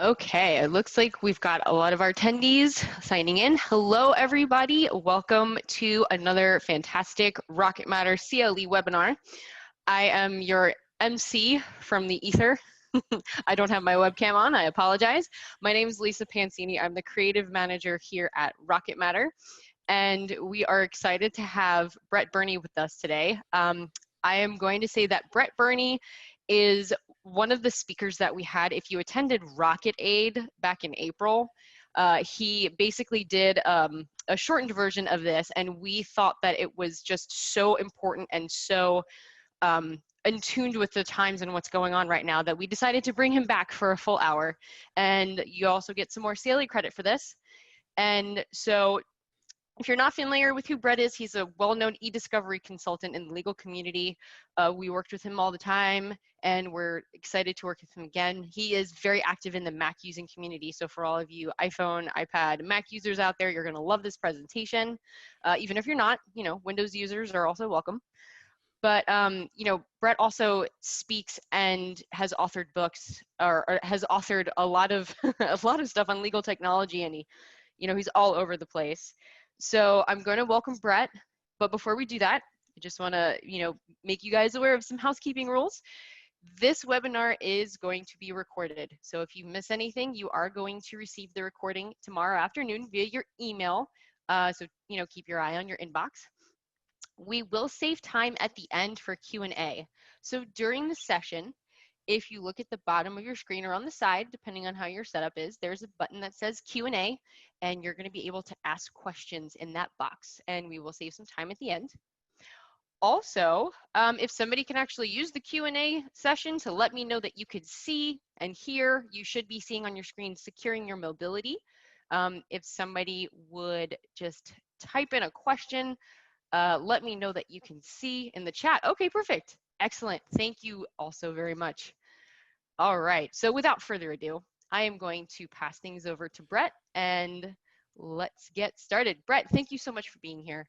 Okay, it looks like we've got a lot of our attendees signing in. Hello, everybody. Welcome to another fantastic Rocket Matter CLE webinar. I am your MC from the ether. I don't have my webcam on, I apologize. My name is Lisa Pansini. I'm the creative manager here at Rocket Matter, and we are excited to have Brett Burney with us today. I am going to say that Brett Burney is one of the speakers that we had. If you attended Rocket Aid back in April, he basically did a shortened version of this, and we thought that it was just so important and so in tuned with the times and what's going on right now that we decided to bring him back for a full hour. And you also get some more CLE credit for this. And so if you're not familiar with who Brett is, he's a well-known e-discovery consultant in the legal community. We worked with him all the time, and we're excited to work with him again. He is very active in the Mac using community. So for all of you iPhone, iPad, Mac users out there, you're gonna love this presentation. Even if you're not, Windows users are also welcome. But, Brett also speaks and has authored books or has authored a lot of, a lot of stuff on legal technology, and he's all over the place. So I'm going to welcome Brett, but before we do that, I just want to, make you guys aware of some housekeeping rules. This webinar is going to be recorded. So if you miss anything, you are going to receive the recording tomorrow afternoon via your email. So, keep your eye on your inbox. We will save time at the end for Q&A. So during the session, if you look at the bottom of your screen or on the side, depending on how your setup is, there's a button that says Q&A, and you're going to be able to ask questions in that box, and we will save some time at the end. Also, if somebody can actually use the Q&A session to let me know that you could see and hear, you should be seeing on your screen securing your mobility. If somebody would just type in a question, let me know that you can see in the chat. Okay, perfect. Excellent. Thank you also very much. All right. So without further ado, I am going to pass things over to Brett, and let's get started. Brett, thank you so much for being here.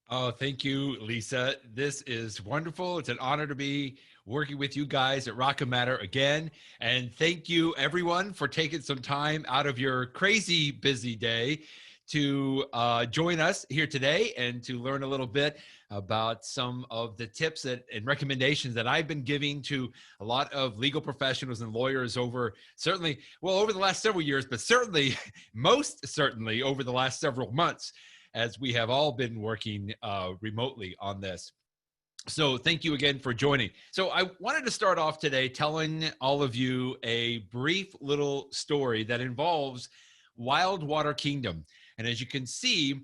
Oh, thank you, Lisa. This is wonderful. It's an honor to be working with you guys at Rocket Matter again. And thank you, everyone, for taking some time out of your crazy busy day to join us here today and to learn a little bit about some of the tips and recommendations that I've been giving to a lot of legal professionals and lawyers over the last several years, but most certainly over the last several months, as we have all been working remotely on this. So thank you again for joining. So I wanted to start off today telling all of you a brief little story that involves Wildwater Kingdom. And as you can see,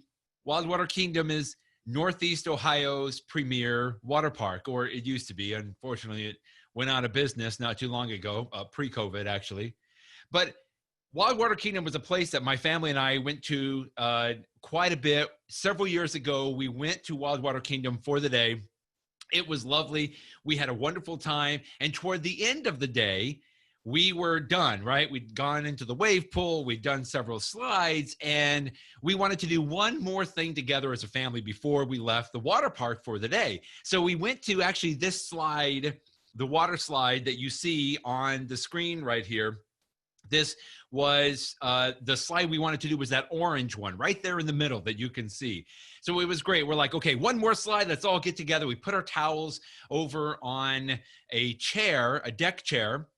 Wildwater Kingdom is Northeast Ohio's premier water park, or it used to be. Unfortunately, it went out of business not too long ago, pre-COVID actually. But Wildwater Kingdom was a place that my family and I went to quite a bit. Several years ago, we went to Wildwater Kingdom for the day. It was lovely. We had a wonderful time. And toward the end of the day, we were done, right? We'd gone into the wave pool. We'd done several slides, and we wanted to do one more thing together as a family before we left the water park for the day. So we went to actually this slide, the water slide that you see on the screen right here. This was the slide we wanted to do was that orange one right there in the middle that you can see. So it was great. We're like, okay, one more slide. Let's all get together. We put our towels over on a chair, a deck chair,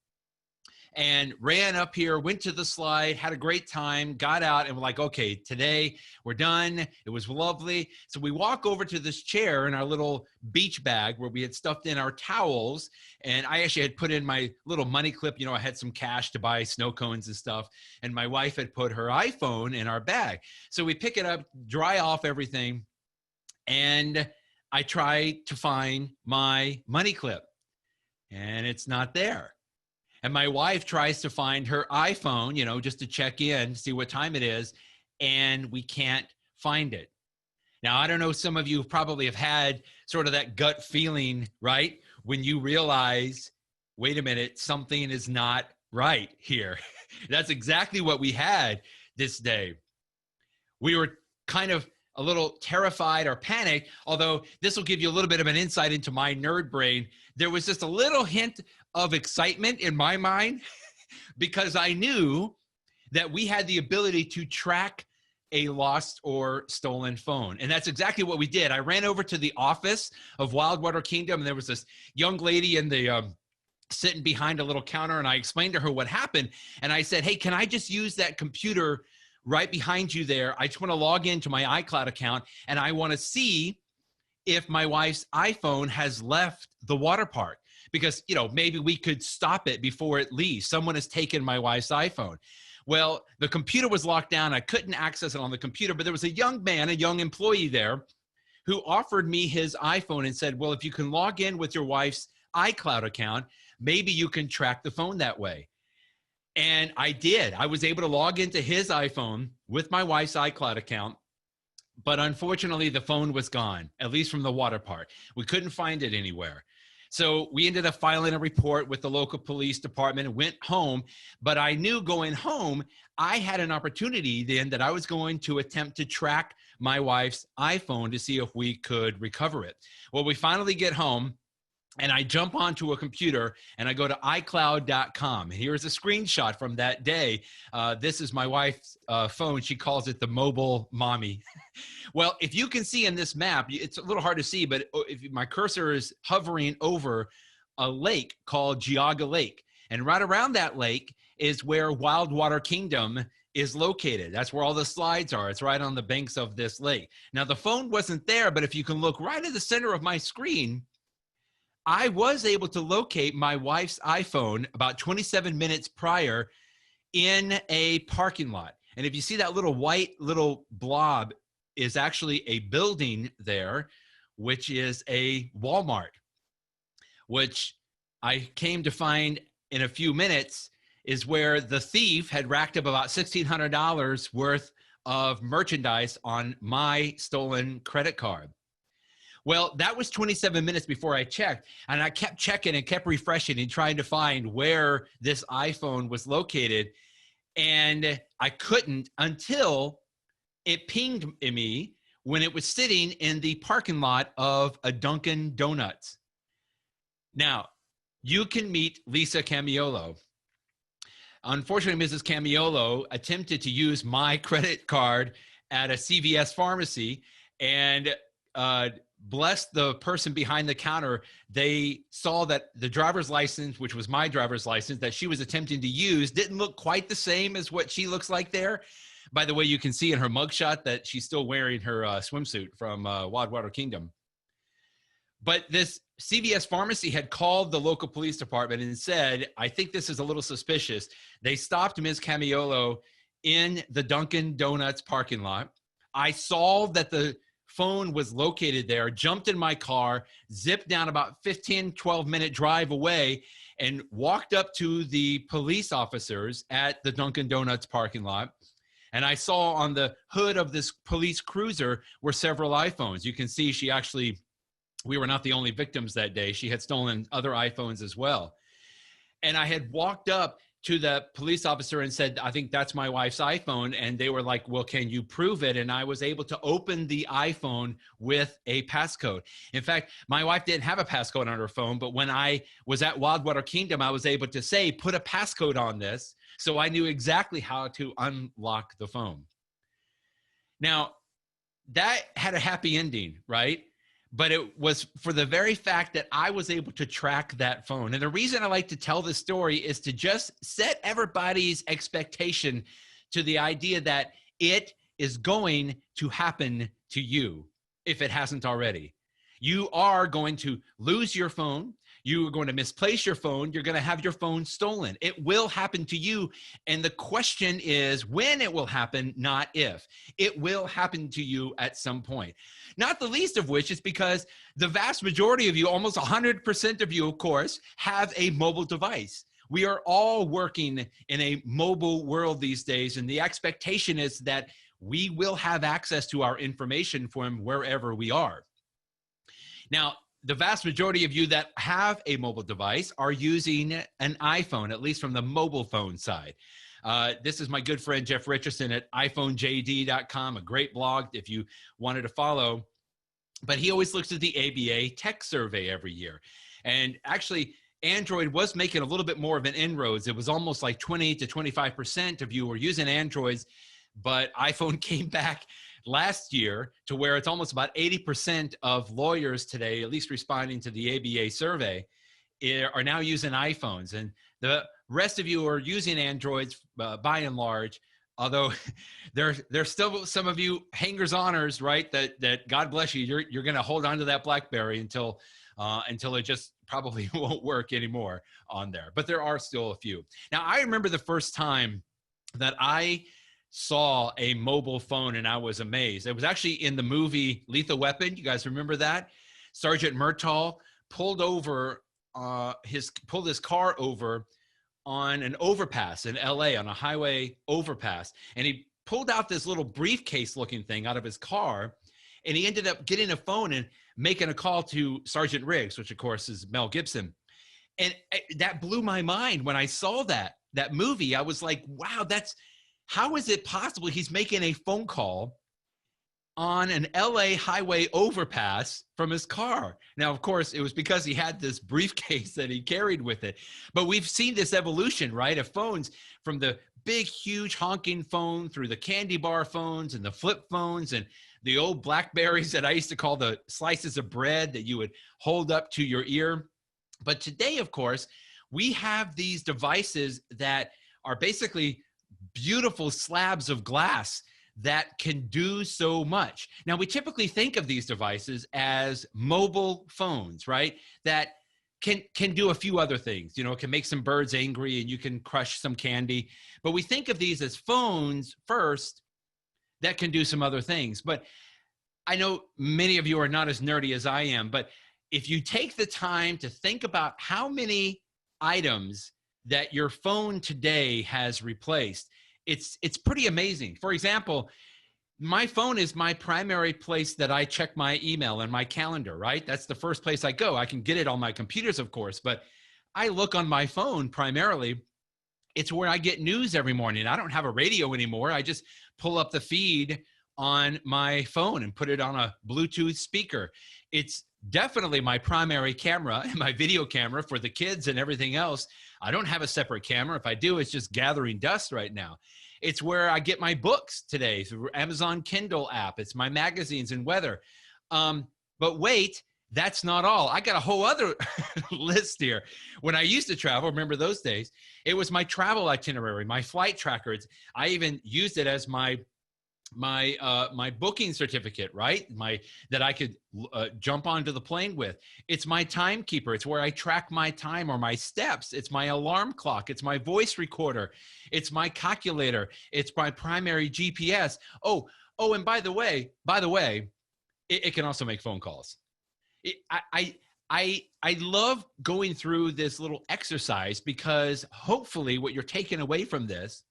and ran up here, went to the slide, had a great time, got out, and we're like, okay, today we're done. It was lovely. So we walk over to this chair in our little beach bag where we had stuffed in our towels, and I actually had put in my little money clip. I had some cash to buy snow cones and stuff, and my wife had put her iPhone in our bag. So we pick it up, dry off everything, and I try to find my money clip, and it's not there. And my wife tries to find her iPhone, just to check in, see what time it is, and we can't find it. Now, I don't know, some of you probably have had sort of that gut feeling, right? When you realize, wait a minute, something is not right here. That's exactly what we had this day. We were kind of a little terrified or panicked, although this will give you a little bit of an insight into my nerd brain. There was just a little hint of excitement in my mind because I knew that we had the ability to track a lost or stolen phone. And that's exactly what we did. I ran over to the office of Wildwater Kingdom, and there was this young lady in the sitting behind a little counter, and I explained to her what happened. And I said, hey, can I just use that computer right behind you there? I just want to log into my iCloud account, and I want to see if my wife's iPhone has left the water park, because, you know, maybe we could stop it before it leaves. Someone has taken my wife's iPhone. Well, the computer was locked down. I couldn't access it on the computer, but there was a young man, a young employee there, who offered me his iPhone and said, well, if you can log in with your wife's iCloud account, maybe you can track the phone that way. And I did. I was able to log into his iPhone with my wife's iCloud account, but unfortunately the phone was gone, at least from the water park. We couldn't find it anywhere. So we ended up filing a report with the local police department and went home. But I knew going home, I had an opportunity then that I was going to attempt to track my wife's iPhone to see if we could recover it. Well, we finally get home, and I jump onto a computer and I go to iCloud.com. Here's a screenshot from that day. This is my wife's phone. She calls it the mobile mommy. Well, if you can see in this map, it's a little hard to see, but if my cursor is hovering over a lake called Geauga Lake. And right around that lake is where Wildwater Kingdom is located. That's where all the slides are. It's right on the banks of this lake. Now, the phone wasn't there, but if you can look right at the center of my screen, I was able to locate my wife's iPhone about 27 minutes prior in a parking lot. And if you see that little white little blob is actually a building there, which is a Walmart, which I came to find in a few minutes is where the thief had racked up about $1,600 worth of merchandise on my stolen credit card. Well, that was 27 minutes before I checked, and I kept checking and kept refreshing and trying to find where this iPhone was located, and I couldn't until it pinged me when it was sitting in the parking lot of a Dunkin' Donuts. Now, you can meet Lisa Camiolo. Unfortunately, Mrs. Camiolo attempted to use my credit card at a CVS pharmacy, and bless the person behind the counter, they saw that the driver's license, which was my driver's license, that she was attempting to use didn't look quite the same as what she looks like there. By the way, you can see in her mugshot that she's still wearing her swimsuit from Wildwater Kingdom. But this CVS pharmacy had called the local police department and said, I think this is a little suspicious. They stopped Ms. Camiolo in the Dunkin' Donuts parking lot. I saw that the phone was located there, jumped in my car, zipped down about 12-minute drive away, and walked up to the police officers at the Dunkin' Donuts parking lot. And I saw on the hood of this police cruiser were several iPhones. You can see we were not the only victims that day. She had stolen other iPhones as well. And I had walked up to the police officer and said, I think that's my wife's iPhone. And they were like, well, can you prove it? And I was able to open the iPhone with a passcode. In fact, my wife didn't have a passcode on her phone, but when I was at Wildwater Kingdom, I was able to say, put a passcode on this. So I knew exactly how to unlock the phone. Now, that had a happy ending, right? But it was for the very fact that I was able to track that phone. And the reason I like to tell this story is to just set everybody's expectation to the idea that it is going to happen to you if it hasn't already. You are going to lose your phone. You are going to misplace your phone. You're going to have your phone stolen. It will happen to you. And the question is when it will happen, not if. It will happen to you at some point. Not the least of which is because the vast majority of you, almost 100% of you, of course, have a mobile device. We are all working in a mobile world these days, and the expectation is that we will have access to our information from wherever we are. Now, the vast majority of you that have a mobile device are using an iPhone, at least from the mobile phone side. This is my good friend, Jeff Richardson at iPhoneJD.com, a great blog if you wanted to follow. But he always looks at the ABA Tech Survey every year. And actually, Android was making a little bit more of an inroads. It was almost like 20 to 25% of you were using Androids, but iPhone came back last year to where it's almost about 80% of lawyers today, at least responding to the ABA survey, are now using iPhones. And the rest of you are using Androids by and large, although there's still some of you hangers-oners, right? That God bless you, you're going to hold on to that BlackBerry until it just probably won't work anymore on there. But there are still a few. Now, I remember the first time that I saw a mobile phone and I was amazed. It was actually in the movie Lethal Weapon. You guys remember that? Sergeant Murtaugh pulled his car over on an overpass in LA, on a highway overpass. And he pulled out this little briefcase looking thing out of his car. And he ended up getting a phone and making a call to Sergeant Riggs, which of course is Mel Gibson. And that blew my mind when I saw that movie. I was like, wow, how is it possible he's making a phone call on an LA highway overpass from his car? Now, of course, it was because he had this briefcase that he carried with it. But we've seen this evolution, right, of phones, from the big, huge honking phone through the candy bar phones and the flip phones and the old Blackberries that I used to call the slices of bread that you would hold up to your ear. But today, of course, we have these devices that are basically beautiful slabs of glass that can do so much. Now, we typically think of these devices as mobile phones, right? That can do a few other things. You know, it can make some birds angry and you can crush some candy. But we think of these as phones first that can do some other things. But I know many of you are not as nerdy as I am, but if you take the time to think about how many items that your phone today has replaced, it's pretty amazing. For example, my phone is my primary place that I check my email and my calendar, right? That's the first place I go. I can get it on my computers, of course, but I look on my phone primarily. It's where I get news every morning. I don't have a radio anymore. I just pull up the feed on my phone and put it on a Bluetooth speaker. It's definitely my primary camera and my video camera for the kids and everything else. I don't have a separate camera. If I do, it's just gathering dust right now. It's where I get my books today through Amazon Kindle app. It's my magazines and weather. But wait, that's not all. I got a whole other list here. When I used to travel, remember those days, it was my travel itinerary, my flight tracker. I even used it as my booking certificate, right? That I could jump onto the plane with. It's my timekeeper. It's where I track my time or my steps. It's my alarm clock. It's my voice recorder. It's my calculator. It's my primary GPS. Oh, and by the way, it can also make phone calls. I love going through this little exercise because hopefully what you're taking away from this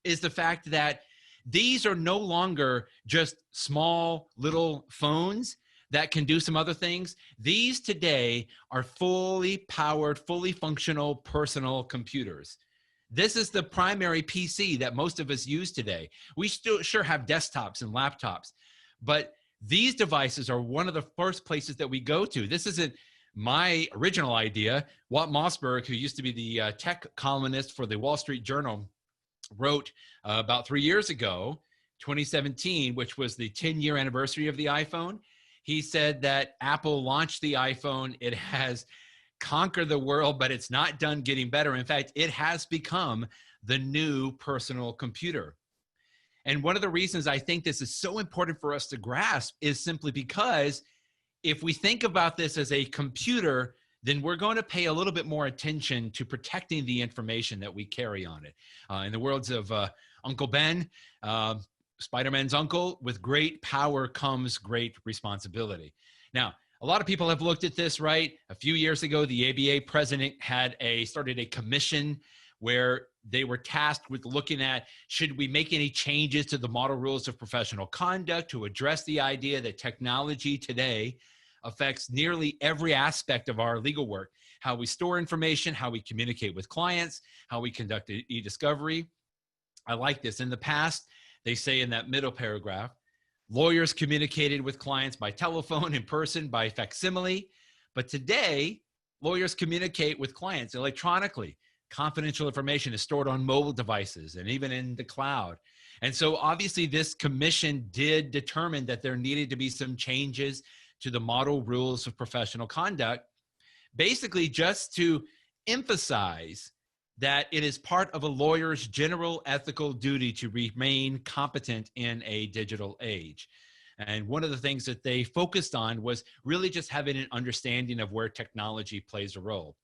is the fact that these are no longer just small little phones that can do some other things. These today are fully powered, fully functional personal computers. This is the primary PC that most of us use today. We still sure have desktops and laptops, but these devices are one of the first places that we go to. This isn't my original idea. Walt Mossberg, who used to be the tech columnist for the Wall Street Journal, wrote about 3 years ago, 2017, which was the 10-year anniversary of the iPhone. He said that Apple launched the iPhone. It has conquered the world, but it's not done getting better. In fact, it has become the new personal computer. And one of the reasons I think this is so important for us to grasp is simply because if we think about this as a computer, then we're going to pay a little bit more attention to protecting the information that we carry on it. In the words of Uncle Ben, Spider-Man's uncle, with great power comes great responsibility. Now, a lot of people have looked at this, right? A few years ago, the ABA president started a commission where they were tasked with looking at, should we make any changes to the model rules of professional conduct to address the idea that technology today affects nearly every aspect of our legal work, how we store information, how we communicate with clients, how we conduct e-discovery. I like this. In the past, they say in that middle paragraph, lawyers communicated with clients by telephone, in person, by facsimile. But today, lawyers communicate with clients electronically. Confidential information is stored on mobile devices and even in the cloud. And so obviously this commission did determine that there needed to be some changes to the model rules of professional conduct, basically just to emphasize that it is part of a lawyer's general ethical duty to remain competent in a digital age. And one of the things that they focused on was really just having an understanding of where technology plays a role.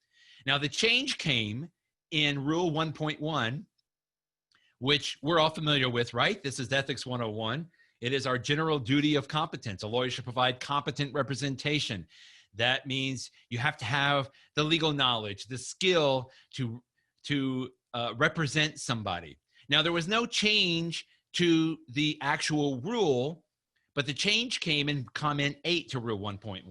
Now, the change came in Rule 1.1, which we're all familiar with, right? This is Ethics 101. It is our general duty of competence. A lawyer should provide competent representation. That means you have to have the legal knowledge, the skill to represent somebody. Now, there was no change to the actual rule, but the change came in comment 8 to Rule 1.1.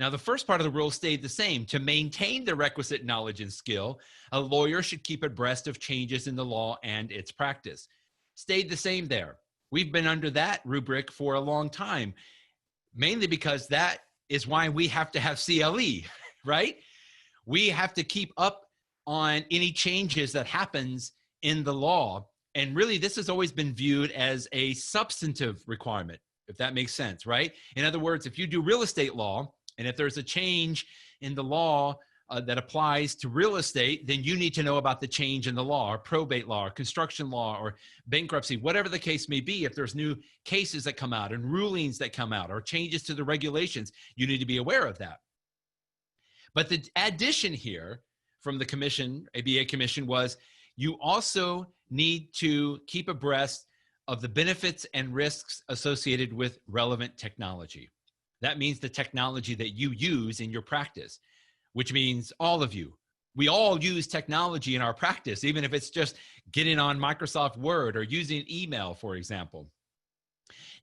Now, the first part of the rule stayed the same. To maintain the requisite knowledge and skill, a lawyer should keep abreast of changes in the law and its practice. Stayed the same there. We've been under that rubric for a long time, mainly because that is why we have to have CLE, right? We have to keep up on any changes that happens in the law. And really, this has always been viewed as a substantive requirement, if that makes sense, right? In other words, if you do real estate law, and if there's a change in the law that applies to real estate, then you need to know about the change in the law, or probate law, or construction law, or bankruptcy, whatever the case may be. If there's new cases that come out and rulings that come out or changes to the regulations, you need to be aware of that. But the addition here from the commission, ABA commission, was you also need to keep abreast of the benefits and risks associated with relevant technology. That means the technology that you use in your practice, which means all of you. We all use technology in our practice, even if it's just getting on Microsoft Word or using email, for example.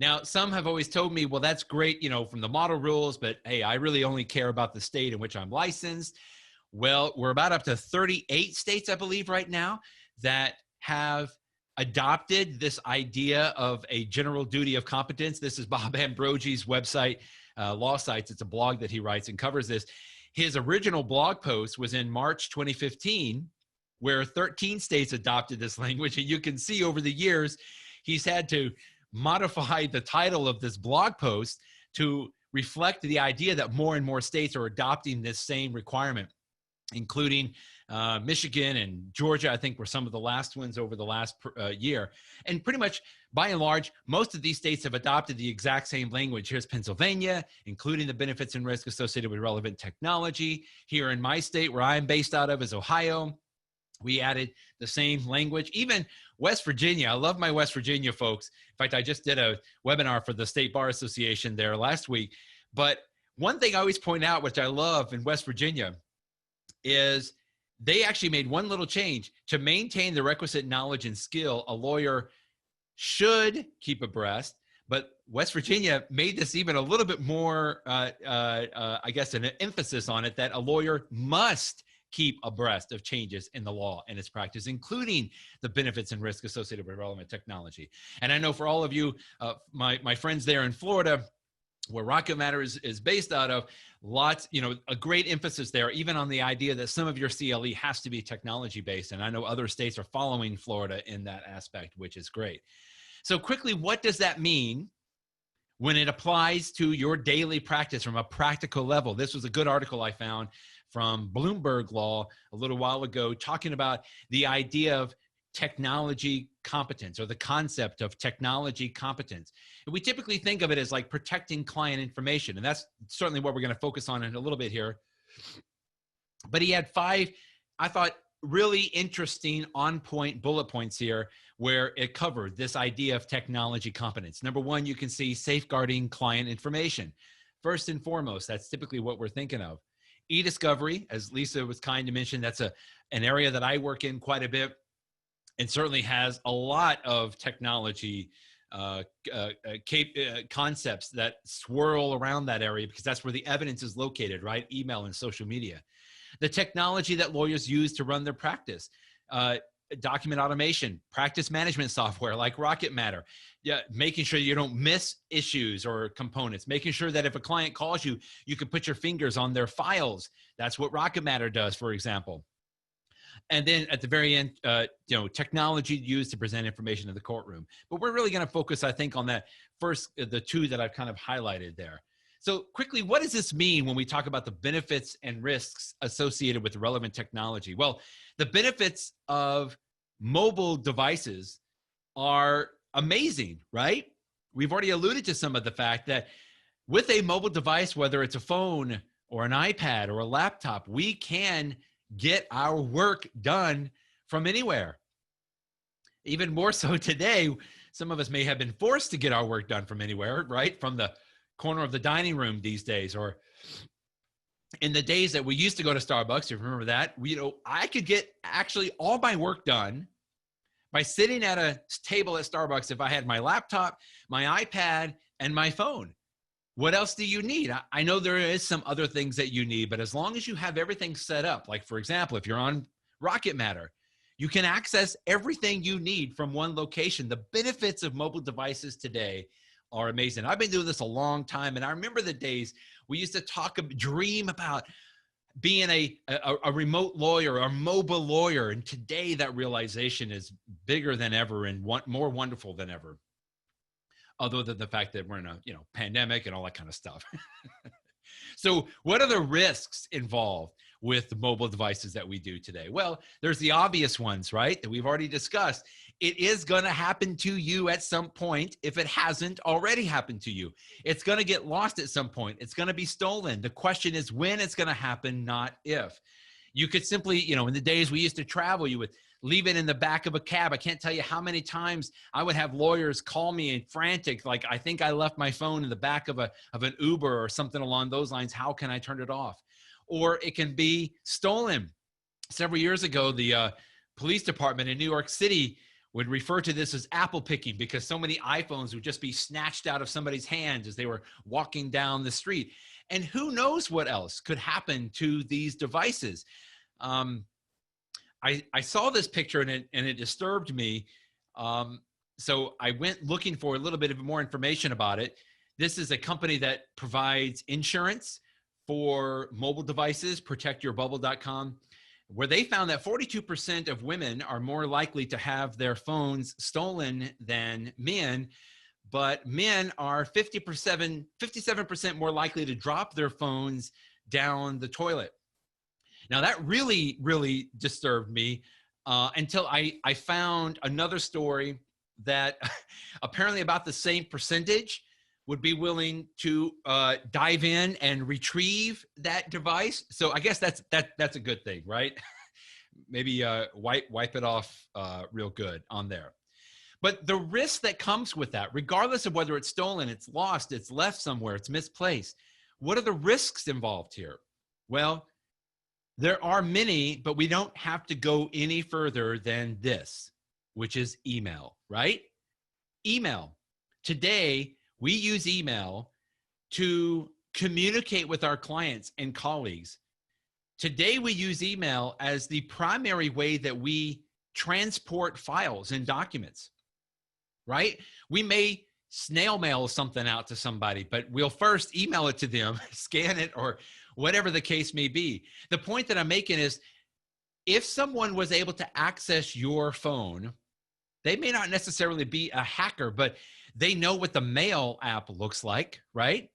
Now, some have always told me, well, that's great, you know, from the model rules, but hey, I really only care about the state in which I'm licensed. Well, we're about up to 38 states, I believe, right now that have adopted this idea of a general duty of competence. This is Bob Ambroggi's website, Law Sites. It's a blog that he writes and covers this. His original blog post was in March 2015, where 13 states adopted this language. And you can see over the years, he's had to modify the title of this blog post to reflect the idea that more and more states are adopting this same requirement, including Michigan and Georgia, I think, were some of the last ones over the last year. And pretty much, by and large, most of these states have adopted the exact same language. Here's Pennsylvania, including the benefits and risks associated with relevant technology. Here in my state, where I'm based out of, is Ohio. We added the same language. Even West Virginia, I love my West Virginia folks. In fact, I just did a webinar for the State Bar Association there last week. But one thing I always point out, which I love in West Virginia, is they actually made one little change. To maintain the requisite knowledge and skill, a lawyer should keep abreast, but West Virginia made this even a little bit more, I guess, an emphasis on it, that a lawyer must keep abreast of changes in the law and its practice, including the benefits and risks associated with relevant technology. And I know for all of you, my friends there in Florida, where Rocket Matter is based out of, lots, you know, a great emphasis there, even on the idea that some of your CLE has to be technology based. And I know other states are following Florida in that aspect, which is great. So quickly, what does that mean when it applies to your daily practice from a practical level? This was a good article I found from Bloomberg Law a little while ago, talking about the idea of technology competence, or the concept of technology competence. And we typically think of it as like protecting client information. And that's certainly what we're going to focus on in a little bit here. But he had 5, I thought, really interesting on-point bullet points here where it covered this idea of technology competence. Number 1, you can see safeguarding client information. First and foremost, that's typically what we're thinking of. E-discovery, as Lisa was kind to mention, that's an area that I work in quite a bit, and certainly has a lot of technology concepts that swirl around that area, because that's where the evidence is located, right? Email and social media. The technology that lawyers use to run their practice. document automation, practice management software like Rocket Matter, yeah, making sure you don't miss issues or components, making sure that if a client calls you, you can put your fingers on their files. That's what Rocket Matter does, for example. And then at the very end, technology used to present information in the courtroom. But we're really going to focus, I think, on that first, the two that I've kind of highlighted there. So quickly, what does this mean when we talk about the benefits and risks associated with relevant technology? Well, the benefits of mobile devices are amazing, right? We've already alluded to some of the fact that with a mobile device, whether it's a phone or an iPad or a laptop, we can get our work done from anywhere. Even more so today, some of us may have been forced to get our work done from anywhere, right? From the corner of the dining room these days, or in the days that we used to go to Starbucks, if you remember that, I could get actually all my work done by sitting at a table at Starbucks if I had my laptop, my iPad, and my phone. What else do you need? I know there is some other things that you need, but as long as you have everything set up, like for example, if you're on Rocket Matter, you can access everything you need from one location. The benefits of mobile devices today are amazing. I've been doing this a long time, and I remember the days we used to dream about being a remote lawyer or mobile lawyer, and today that realization is bigger than ever and more wonderful than ever. Other than the fact that we're in a pandemic and all that kind of stuff. So what are the risks involved with mobile devices that we do today? Well, there's the obvious ones, right, that we've already discussed. It is going to happen to you at some point if it hasn't already happened to you. It's going to get lost at some point. It's going to be stolen. The question is when it's going to happen, not if. You could simply, in the days we used to travel, you would leave it in the back of a cab. I can't tell you how many times I would have lawyers call me and frantic, like, I think I left my phone in the back of an Uber or something along those lines. How can I turn it off? Or it can be stolen. Several years ago, the police department in New York City would refer to this as apple picking because so many iPhones would just be snatched out of somebody's hands as they were walking down the street. And who knows what else could happen to these devices. I saw this picture and it disturbed me. So I went looking for a little bit of more information about it. This is a company that provides insurance for mobile devices, protectyourbubble.com, where they found that 42% of women are more likely to have their phones stolen than men, but men are 57% more likely to drop their phones down the toilet. Now that really, really disturbed me until I found another story that apparently about the same percentage would be willing to dive in and retrieve that device. So I guess that's a good thing, right? Maybe wipe it off real good on there. But the risk that comes with that, regardless of whether it's stolen, it's lost, it's left somewhere, it's misplaced, what are the risks involved here? Well, there are many, but we don't have to go any further than this, which is email, right? Email. Today, we use email to communicate with our clients and colleagues. Today, we use email as the primary way that we transport files and documents, right? We may snail mail something out to somebody, but we'll first email it to them, scan it, or whatever the case may be. The point that I'm making is if someone was able to access your phone, they may not necessarily be a hacker, but they know what the mail app looks like, right?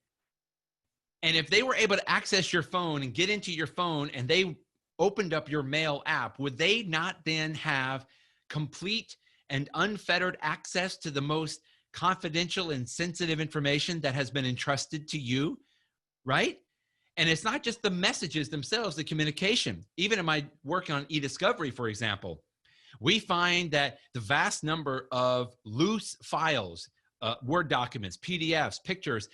And if they were able to access your phone and get into your phone and they opened up your mail app, would they not then have complete and unfettered access to the most confidential and sensitive information that has been entrusted to you, right? And it's not just the messages themselves, the communication. Even in my work on e-discovery, for example, we find that the vast number of loose files, Word documents, PDFs, pictures,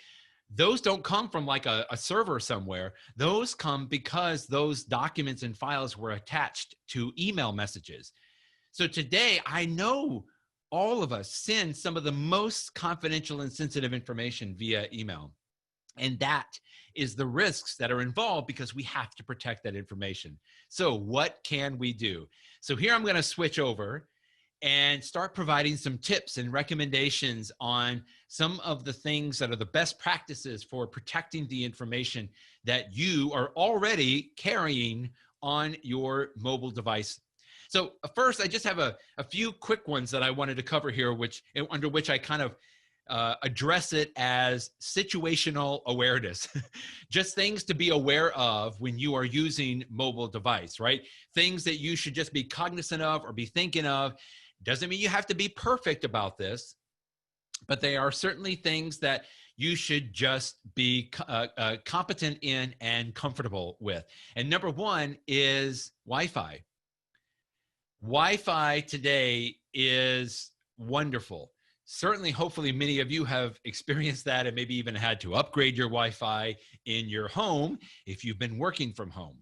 those don't come from like a server somewhere. Those come because those documents and files were attached to email messages. So today, I know all of us send some of the most confidential and sensitive information via email. And that is the risks that are involved because we have to protect that information. So what can we do? So here I'm going to switch over and start providing some tips and recommendations on some of the things that are the best practices for protecting the information that you are already carrying on your mobile device. So first, I just have a few quick ones that I wanted to cover here, under which I kind of address it as situational awareness. Just things to be aware of when you are using mobile device, right? Things that you should just be cognizant of or be thinking of. Doesn't mean you have to be perfect about this, but they are certainly things that you should just be competent in and comfortable with. And number one is Wi-Fi. Wi-Fi today is wonderful. Certainly, hopefully, many of you have experienced that and maybe even had to upgrade your Wi-Fi in your home if you've been working from home.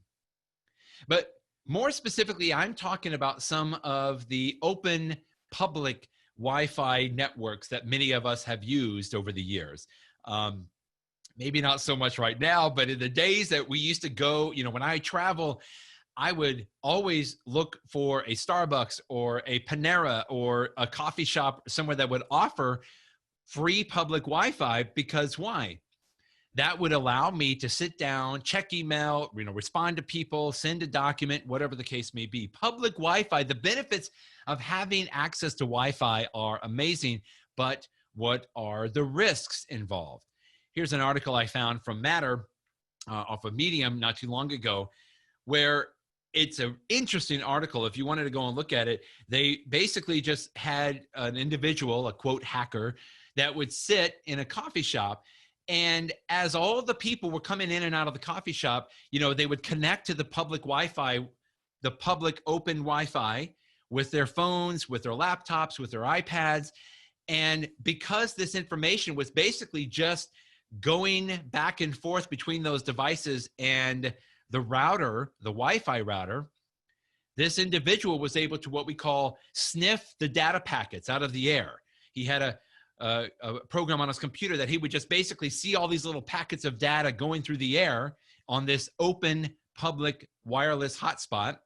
But more specifically, I'm talking about some of the open public Wi-Fi networks that many of us have used over the years. Maybe not so much right now, but in the days that we used to go, when I travel, I would always look for a Starbucks or a Panera or a coffee shop somewhere that would offer free public Wi-Fi, because why? That would allow me to sit down, check email, respond to people, send a document, whatever the case may be. Public Wi-Fi, the benefits of having access to Wi-Fi are amazing, but what are the risks involved? Here's an article I found from Matter off of Medium not too long ago, where it's an interesting article. If you wanted to go and look at it, they basically just had an individual, a quote hacker, that would sit in a coffee shop. And as all the people were coming in and out of the coffee shop, they would connect to the public Wi-Fi, the public open Wi-Fi, with their phones, with their laptops, with their iPads. And because this information was basically just going back and forth between those devices and the router, the Wi-Fi router, this individual was able to what we call sniff the data packets out of the air. He had a program on his computer that he would just basically see all these little packets of data going through the air on this open public wireless hotspot.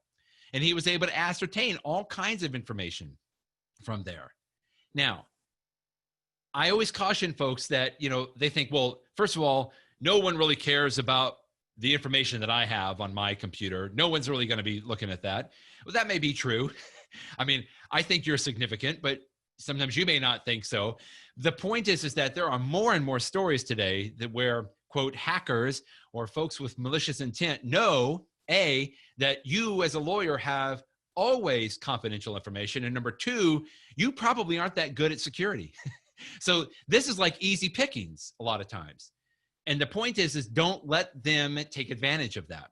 And he was able to ascertain all kinds of information from there. Now, I always caution folks that, they think, well, first of all, no one really cares about the information that I have on my computer. No one's really going to be looking at that. Well, that may be true. I mean, I think you're significant, but sometimes you may not think so. The point is that there are more and more stories today that where, quote, hackers or folks with malicious intent know, A, that you as a lawyer have always confidential information. And number two, you probably aren't that good at security. So this is like easy pickings a lot of times. And the point is don't let them take advantage of that.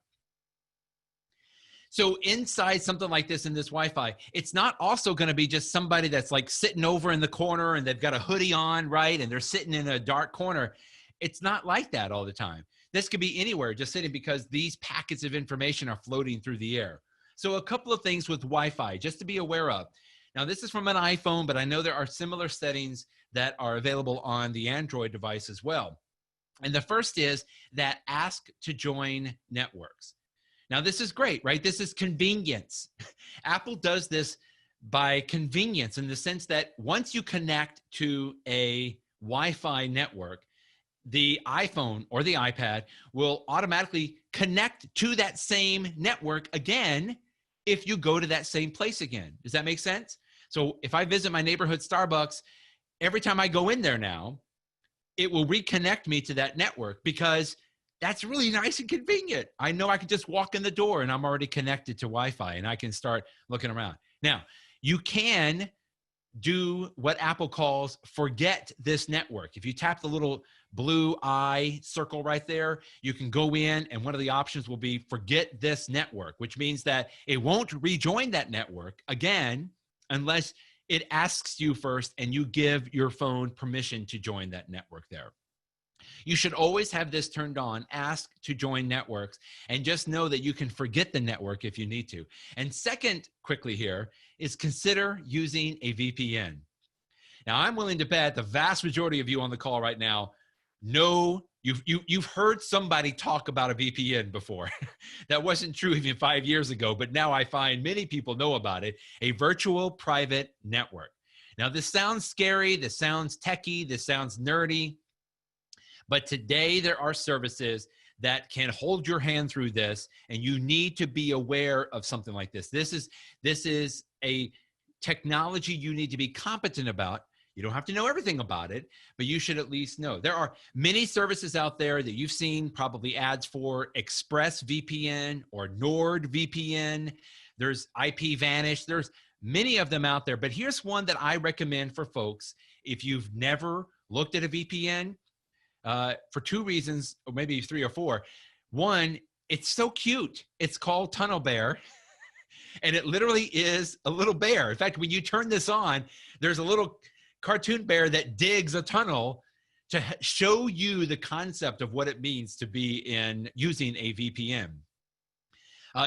So inside something like this in this Wi-Fi, it's not also going to be just somebody that's like sitting over in the corner and they've got a hoodie on, right? And they're sitting in a dark corner. It's not like that all the time. This could be anywhere, just sitting, because these packets of information are floating through the air. So a couple of things with Wi-Fi just to be aware of. Now, this is from an iPhone, but I know there are similar settings that are available on the Android device as well. And the first is that ask to join networks. Now, this is great, right? This is convenience. Apple does this by convenience in the sense that once you connect to a Wi-Fi network, the iPhone or the iPad will automatically connect to that same network again if you go to that same place again. Does that make sense? So if I visit my neighborhood Starbucks, every time I go in there now, it will reconnect me to that network, because that's really nice and convenient. I know I can just walk in the door and I'm already connected to Wi-Fi and I can start looking around. Now, you can do what Apple calls forget this network. If you tap the little blue eye circle right there, you can go in and one of the options will be forget this network, which means that it won't rejoin that network again unless it asks you first and you give your phone permission to join that network there. You should always have this turned on, ask to join networks, and just know that you can forget the network if you need to. And second, quickly here, is consider using a VPN. Now, I'm willing to bet the vast majority of you on the call right now know You've heard somebody talk about a VPN before. That wasn't true even 5 years ago, but now I find many people know about it, a virtual private network. Now, this sounds scary, this sounds techie, this sounds nerdy, but today there are services that can hold your hand through this, and you need to be aware of something like this. This is a technology you need to be competent about. You don't have to know everything about it, but you should at least know. There are many services out there that you've seen probably ads for: ExpressVPN or NordVPN. There's IPVanish. There's many of them out there, but here's one that I recommend for folks if you've never looked at a VPN, for two reasons, or maybe three or four. One, it's so cute. It's called Tunnel Bear. And it literally is a little bear. In fact, when you turn this on, there's a little cartoon bear that digs a tunnel to show you the concept of what it means to be in using a VPN.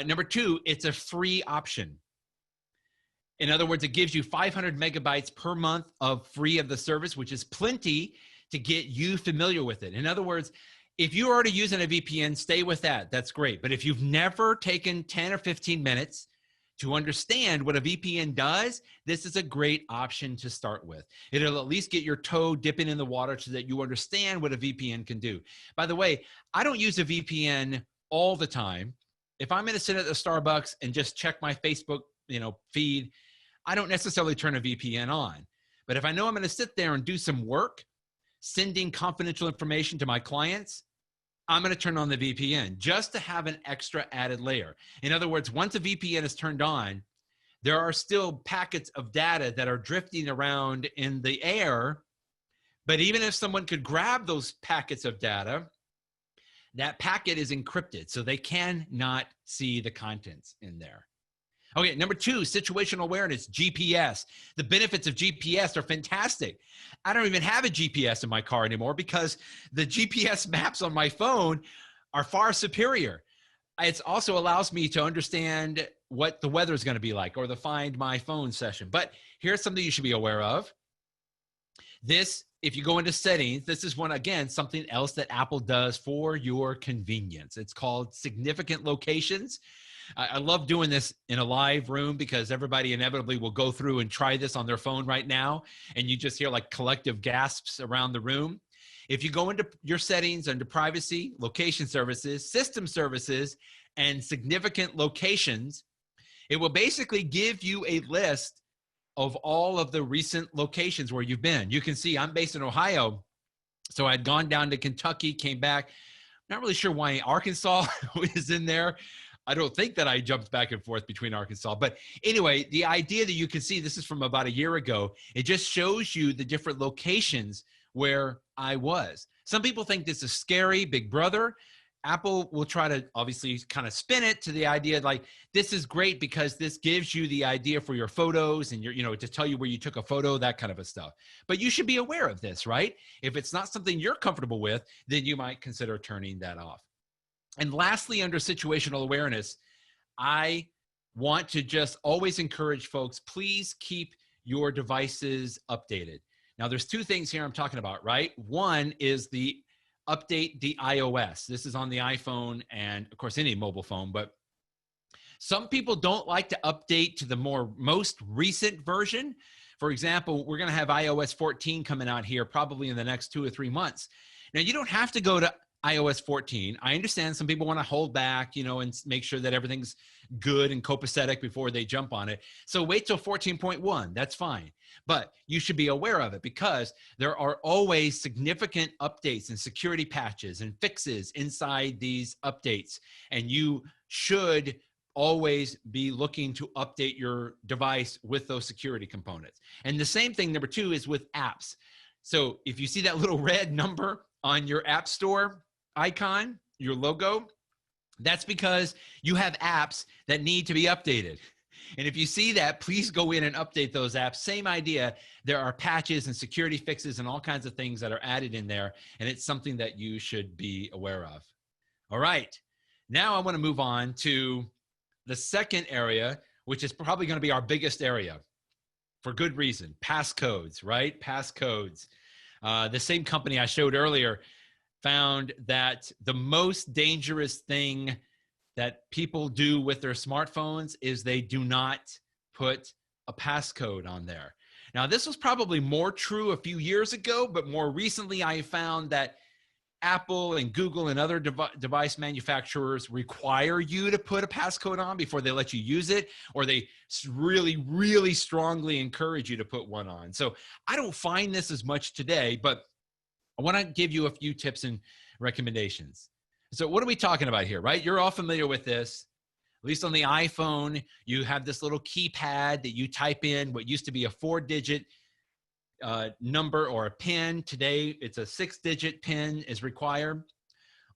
Number two, it's a free option. In other words, it gives you 500 megabytes per month of free of the service, which is plenty to get you familiar with it. In other words, if you're already using a VPN, stay with that. That's great. But if you've never taken 10 or 15 minutes to understand what a VPN does, this is a great option to start with. It'll at least get your toe dipping in the water so that you understand what a VPN can do. By the way, I don't use a VPN all the time. If I'm going to sit at the Starbucks and just check my Facebook, feed, I don't necessarily turn a VPN on. But if I know I'm going to sit there and do some work, sending confidential information to my clients, I'm going to turn on the VPN just to have an extra added layer. In other words, once a VPN is turned on, there are still packets of data that are drifting around in the air. But even if someone could grab those packets of data, that packet is encrypted, so they cannot see the contents in there. Okay, number two, situational awareness, GPS. The benefits of GPS are fantastic. I don't even have a GPS in my car anymore because the GPS maps on my phone are far superior. It also allows me to understand what the weather is going to be like, or the Find My Phone session. But here's something you should be aware of. This, if you go into settings, this is one, again, something else that Apple does for your convenience. It's called significant locations. I love doing this in a live room because everybody inevitably will go through and try this on their phone right now, and you just hear like collective gasps around the room. If you go into your settings under privacy, location services, system services, and significant locations, it will basically give you a list of all of the recent locations where you've been. You can see I'm based in Ohio, so I'd gone down to Kentucky, came back. Not really sure why Arkansas is in there. I don't think that I jumped back and forth between Arkansas. But anyway, the idea that you can see, this is from about a year ago, it just shows you the different locations where I was. Some people think this is scary, Big Brother. Apple will try to obviously kind of spin it to the idea like this is great because this gives you the idea for your photos and your, to tell you where you took a photo, that kind of a stuff. But you should be aware of this, right? If it's not something you're comfortable with, then you might consider turning that off. And lastly, under situational awareness, I want to just always encourage folks, please keep your devices updated. Now, there's two things here I'm talking about, right? One is the update the iOS. This is on the iPhone and, of course, any mobile phone. But some people don't like to update to the most recent version. For example, we're going to have iOS 14 coming out here probably in the next 2 or 3 months. Now, you don't have to go to iOS 14. I understand some people want to hold back, and make sure that everything's good and copacetic before they jump on it. So wait till 14.1. That's fine. But you should be aware of it because there are always significant updates and security patches and fixes inside these updates. And you should always be looking to update your device with those security components. And the same thing, number two, is with apps. So if you see that little red number on your app store icon, your logo, that's because you have apps that need to be updated. And if you see that, please go in and update those apps. Same idea. There are patches and security fixes and all kinds of things that are added in there. And it's something that you should be aware of. All right. Now I want to move on to the second area, which is probably going to be our biggest area for good reason. Passcodes, right? Passcodes. The same company I showed earlier found that the most dangerous thing that people do with their smartphones is they do not put a passcode on there. Now, this was probably more true a few years ago, but more recently I found that Apple and Google and other device manufacturers require you to put a passcode on before they let you use it, or they really, really strongly encourage you to put one on. So I don't find this as much today, but I want to give you a few tips and recommendations. So what are we talking about here, right? You're all familiar with this. At least on the iPhone, you have this little keypad that you type in what used to be a 4-digit number or a PIN. Today, it's a 6-digit PIN is required.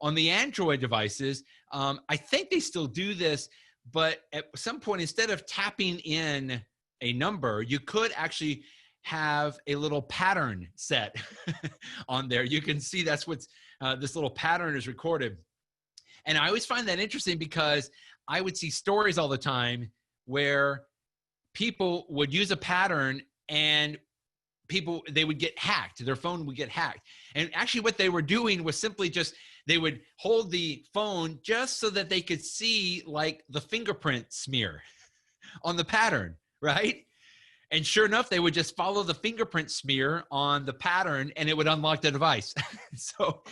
On the Android devices, I think they still do this, but at some point, instead of tapping in a number, you could actually have a little pattern set on there. You can see that's what's, this little pattern is recorded. And I always find that interesting because I would see stories all the time where people would use a pattern and they would get hacked. Their phone would get hacked. And actually what they were doing was simply just, they would hold the phone just so that they could see like the fingerprint smear on the pattern, right? And sure enough, they would just follow the fingerprint smear on the pattern and it would unlock the device. So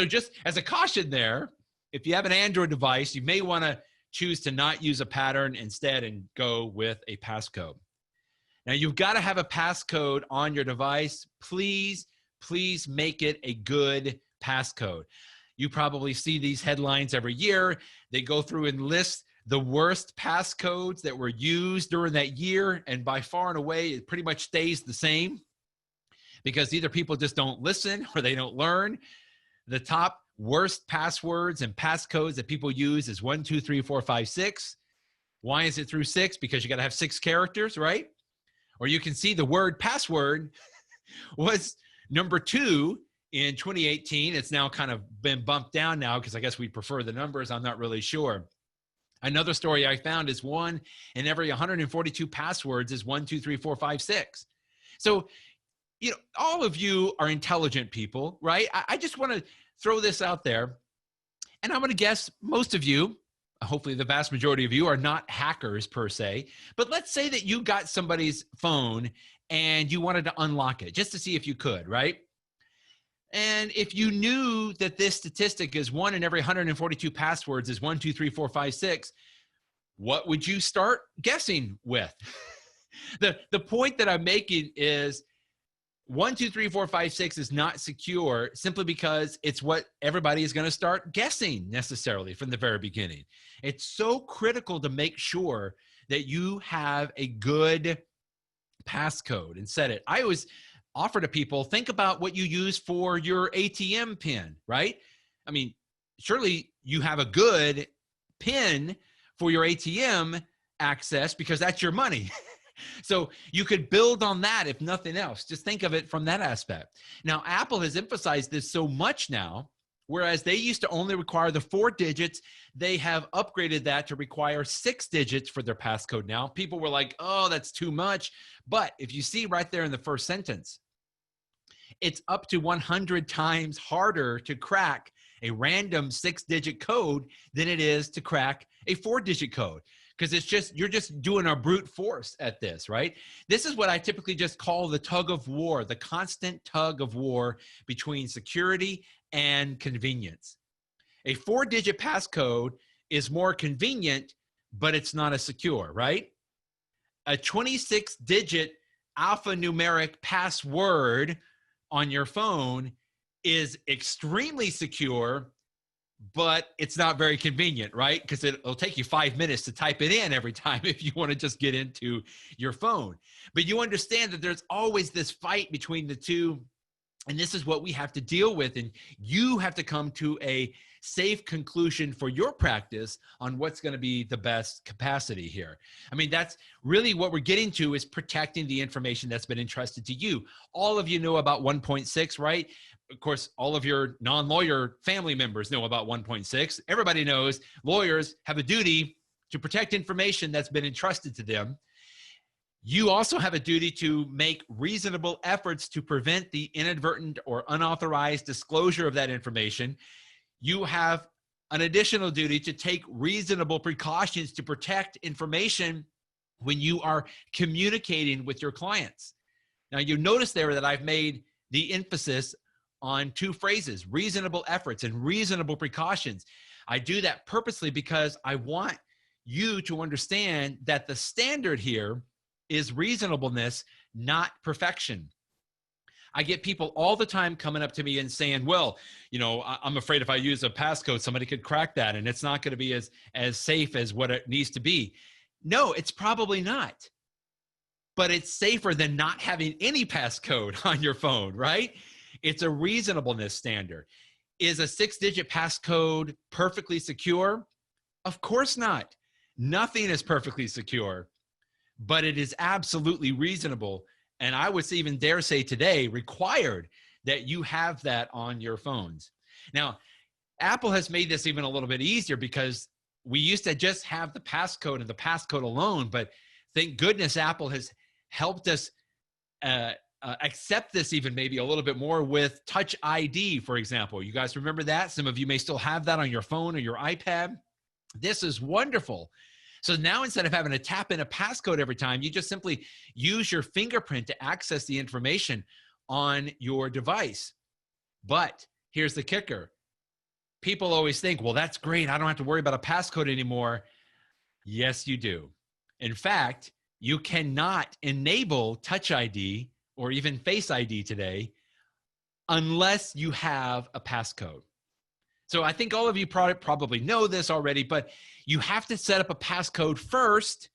just as a caution there, if you have an Android device, you may want to choose to not use a pattern instead and go with a passcode. Now, you've got to have a passcode on your device. Please make it a good passcode. You probably see these headlines every year. They go through and list the worst passcodes that were used during that year, and by far and away, it pretty much stays the same because either people just don't listen or they don't learn. The top worst passwords and passcodes that people use is 1, 2, 3, 4, 5, 6. Why is it through 6? Because you got to have 6 characters, right? Or you can see the word password was number 2 in 2018. It's now kind of been bumped down now because I guess we prefer the numbers. I'm not really sure. Another story I found is 1 in every 142 passwords is 1, 2, 3, 4, 5, 6. So, you know, all of you are intelligent people, right? I just want to throw this out there. And I'm going to guess most of you, hopefully the vast majority of you, are not hackers per se. But let's say that you got somebody's phone and you wanted to unlock it just to see if you could, right? And if you knew that this statistic is 1 in every 142 passwords is 1, 2, 3, 4, 5, 6, what would you start guessing with? The point that I'm making is 1, 2, 3, 4, 5, 6 is not secure simply because it's what everybody is going to start guessing necessarily from the very beginning. It's so critical to make sure that you have a good passcode and set it. I always offer to people, think about what you use for your ATM pin, right? I mean, surely you have a good pin for your ATM access because that's your money. So you could build on that if nothing else. Just think of it from that aspect. Now, Apple has emphasized this so much now, whereas they used to only require the 4 digits, they have upgraded that to require 6 digits for their passcode now. People were like, oh, that's too much. But if you see right there in the first sentence, it's up to 100 times harder to crack a random 6-digit code than it is to crack a 4-digit code. Because it's just, you're just doing a brute force at this, right? This is what I typically just call the tug of war, the constant tug of war between security and convenience. A 4-digit passcode is more convenient, but it's not as secure, right? A 26-digit alphanumeric password on your phone is extremely secure, but it's not very convenient, right? Because it'll take you 5 minutes to type it in every time if you want to just get into your phone. But you understand that there's always this fight between the two, and this is what we have to deal with, and you have to come to a safe conclusion for your practice on what's going to be the best capacity here. I mean, that's really what we're getting to, is protecting the information that's been entrusted to you. All of you know about 1.6, right? Of course, all of your non-lawyer family members know about 1.6. Everybody knows lawyers have a duty to protect information that's been entrusted to them. You also have a duty to make reasonable efforts to prevent the inadvertent or unauthorized disclosure of that information. You have an additional duty to take reasonable precautions to protect information when you are communicating with your clients. Now, you notice there that I've made the emphasis on two phrases: reasonable efforts and reasonable precautions. I do that purposely because I want you to understand that the standard here is reasonableness, not perfection. I get people all the time coming up to me and saying, well, I'm afraid if I use a passcode, somebody could crack that and it's not going to be as safe as what it needs to be. No, it's probably not. But it's safer than not having any passcode on your phone, right? It's a reasonableness standard. Is a 6-digit passcode perfectly secure? Of course not. Nothing is perfectly secure, but it is absolutely reasonable. And I would even dare say today, required that you have that on your phones. Now, Apple has made this even a little bit easier because we used to just have the passcode and the passcode alone, but thank goodness Apple has helped us accept this even maybe a little bit more with Touch ID, for example. You guys remember that? Some of you may still have that on your phone or your iPad. This is wonderful. So now instead of having to tap in a passcode every time, you just simply use your fingerprint to access the information on your device. But here's the kicker. People always think, well, that's great. I don't have to worry about a passcode anymore. Yes, you do. In fact, you cannot enable Touch ID or even Face ID today unless you have a passcode. So I think all of you probably know this already, but you have to set up a passcode first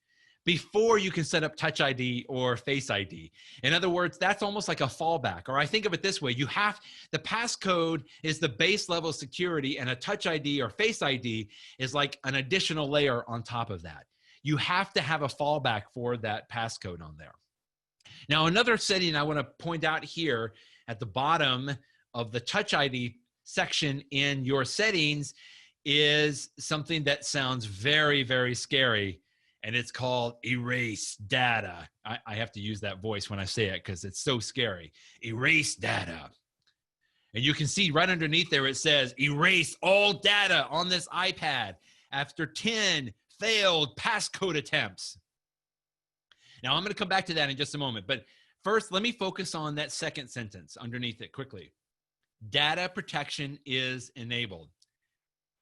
before you can set up Touch ID or Face ID. In other words, that's almost like a fallback. Or I think of it this way: the passcode is the base level security, and a Touch ID or Face ID is like an additional layer on top of that. You have to have a fallback for that passcode on there. Now, another setting I want to point out here at the bottom of the Touch ID section in your settings is something that sounds very, very scary, and it's called erase data. I have to use that voice when I say it because it's so scary. Erase data. And you can see right underneath there it says erase all data on this iPad after 10 failed passcode attempts. Now, I'm going to come back to that in just a moment, but first, let me focus on that second sentence underneath it quickly. Data protection is enabled.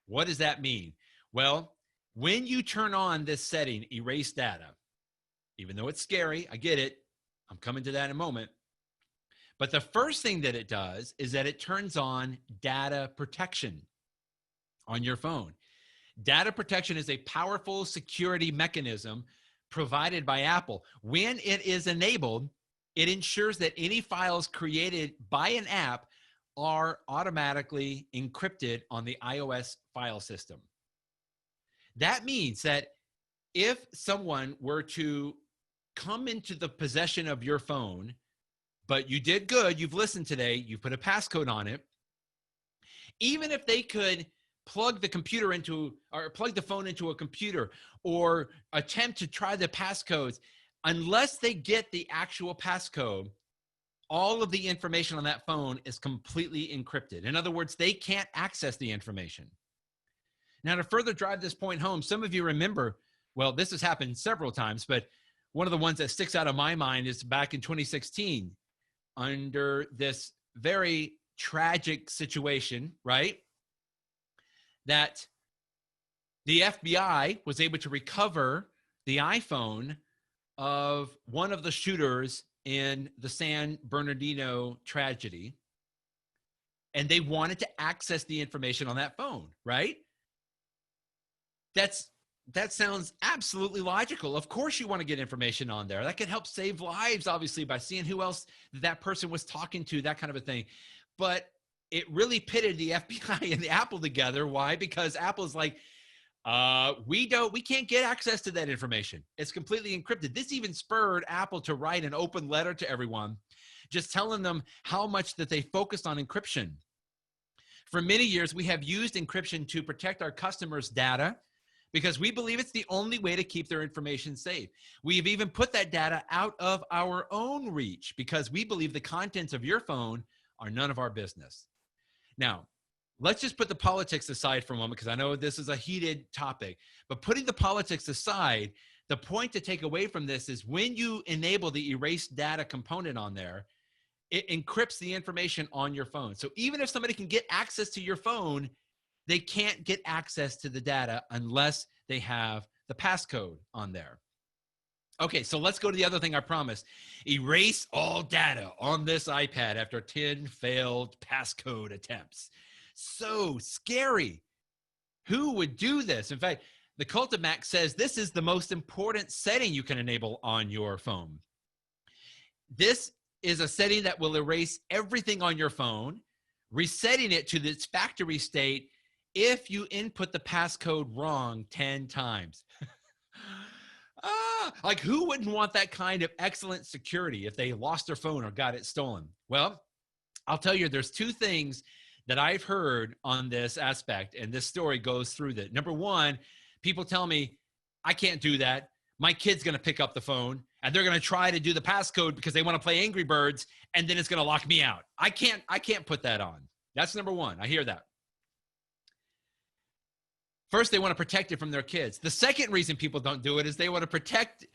What does that mean? Well, when you turn on this setting, erase data, even though it's scary, I get it. I'm coming to that in a moment. But the first thing that it does is that it turns on data protection on your phone. Data protection is a powerful security mechanism provided by Apple. When it is enabled, it ensures that any files created by an app are automatically encrypted on the iOS file system. That means that if someone were to come into the possession of your phone, but you did good, you've listened today, you put a passcode on it, even if they could plug the computer into, or plug the phone into a computer, or attempt to try the passcodes, unless they get the actual passcode, all of the information on that phone is completely encrypted. In other words, they can't access the information. Now, to further drive this point home, some of you remember, well, this has happened several times, but one of the ones that sticks out of my mind is back in 2016, under this very tragic situation, right? That the FBI was able to recover the iPhone of one of the shooters in the San Bernardino tragedy, and they wanted to access the information on that phone, right? That sounds absolutely logical. Of course you want to get information on there. That could help save lives, obviously, by seeing who else that person was talking to, that kind of a thing. But it really pitted the FBI and the Apple together. Why? Because Apple's like, we can't get access to that information. It's completely encrypted. This even spurred Apple to write an open letter to everyone, just telling them how much that they focused on encryption. For many years, we have used encryption to protect our customers' data, because we believe it's the only way to keep their information safe. We've even put that data out of our own reach because we believe the contents of your phone are none of our business. Now, let's just put the politics aside for a moment, because I know this is a heated topic, but putting the politics aside, the point to take away from this is when you enable the erase data component on there, it encrypts the information on your phone. So even if somebody can get access to your phone, they can't get access to the data unless they have the passcode on there. Okay, so let's go to the other thing I promised. Erase all data on this iPad after 10 failed passcode attempts. So scary. Who would do this? In fact, the Cult of Mac says this is the most important setting you can enable on your phone. This is a setting that will erase everything on your phone, resetting it to its factory state if you input the passcode wrong 10 times. Like who wouldn't want that kind of excellent security if they lost their phone or got it stolen? Well, I'll tell you, there's two things that I've heard on this aspect, and this story goes through that. Number one, people tell me, I can't do that. My kid's going to pick up the phone and they're going to try to do the passcode because they want to play Angry Birds, and then it's going to lock me out. I can't put that on. That's number one. I hear that. First, they want to protect it from their kids. The second reason people don't do it is they want to protect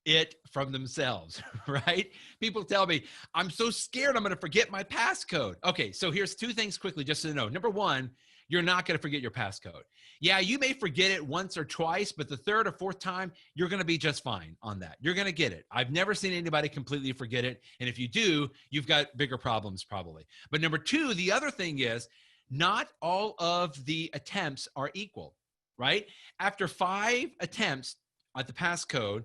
it from themselves, right? People tell me, I'm so scared I'm going to forget my passcode. Okay, so here's two things quickly just so you know. Number one, you're not going to forget your passcode. Yeah, you may forget it once or twice, but the third or fourth time, you're going to be just fine on that. You're going to get it. I've never seen anybody completely forget it. And if you do, you've got bigger problems probably. But number two, the other thing is not all of the attempts are equal, right? After 5 attempts at the passcode,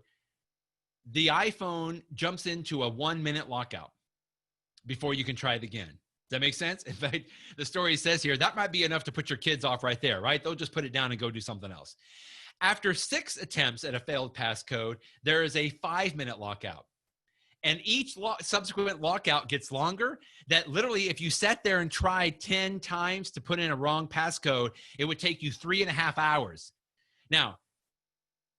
the iPhone jumps into a 1-minute lockout before you can try it again. Does that make sense? In fact, the story says here, that might be enough to put your kids off right there, right? They'll just put it down and go do something else. After 6 attempts at a failed passcode, there is a 5-minute lockout. And each subsequent lockout gets longer, that literally if you sat there and tried 10 times to put in a wrong passcode, it would take you 3.5 hours. Now,